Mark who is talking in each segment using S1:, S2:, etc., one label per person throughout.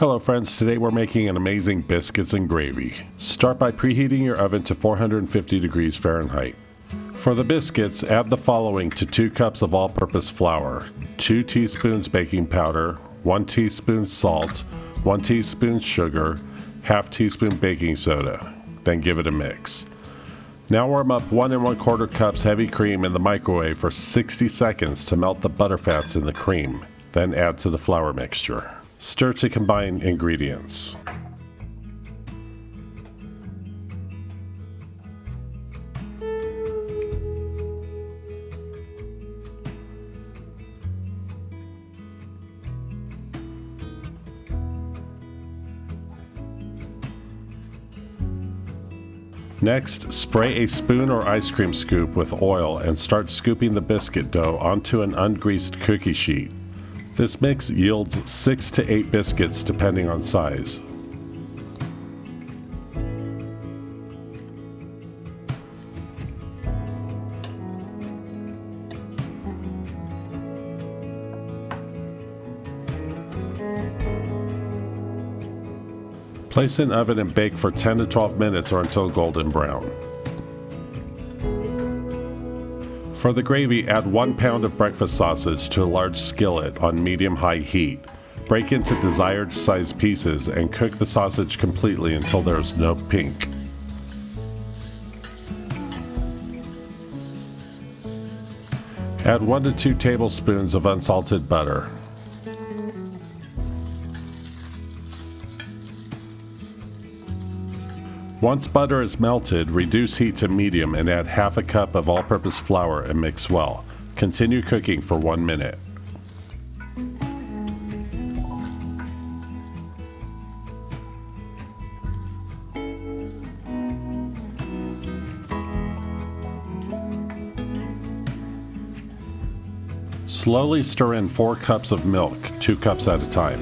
S1: Hello friends, today we're making an amazing biscuits and gravy. Start by preheating your oven to 450 degrees Fahrenheit. For the biscuits, add the following to 2 cups of all-purpose flour, 2 teaspoons baking powder, 1 teaspoon salt, 1 teaspoon sugar, half teaspoon baking soda. Then give it a mix. Now warm up 1 1/4 cups heavy cream in the microwave for 60 seconds to melt the butterfats in the cream. Then add to the flour mixture. Stir to combine ingredients. Next, spray a spoon or ice cream scoop with oil and start scooping the biscuit dough onto an ungreased cookie sheet. This mix yields 6 to 8 biscuits depending on size. Place in oven and bake for 10 to 12 minutes or until golden brown. For the gravy, add 1 pound of breakfast sausage to a large skillet on medium-high heat. Break into desired size pieces and cook the sausage completely until there is no pink. Add 1 to 2 tablespoons of unsalted butter. Once butter is melted, reduce heat to medium and add half a cup of all-purpose flour and mix well. Continue cooking for 1 minute. Slowly stir in 4 cups of milk, 2 cups at a time.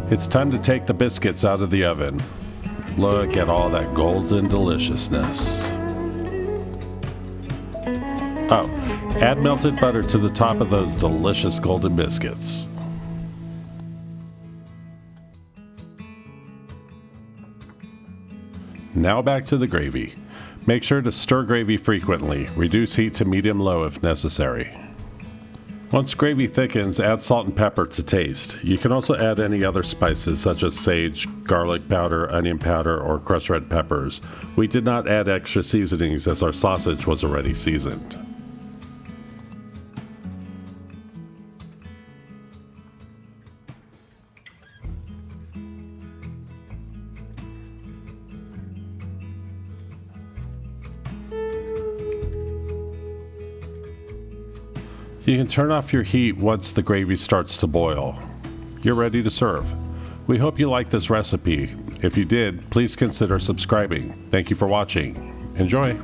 S1: It's time to take the biscuits out of the oven. Look at all that golden deliciousness. Oh, add melted butter to the top of those delicious golden biscuits. Now back to the gravy. Make sure to stir gravy frequently. Reduce heat to medium-low if necessary. Once gravy thickens, add salt and pepper to taste. You can also add any other spices such as sage, garlic powder, onion powder, or crushed red peppers. We did not add extra seasonings as our sausage was already seasoned. You can turn off your heat once the gravy starts to boil. You're ready to serve. We hope you liked this recipe. If you did, please consider subscribing. Thank you for watching. Enjoy!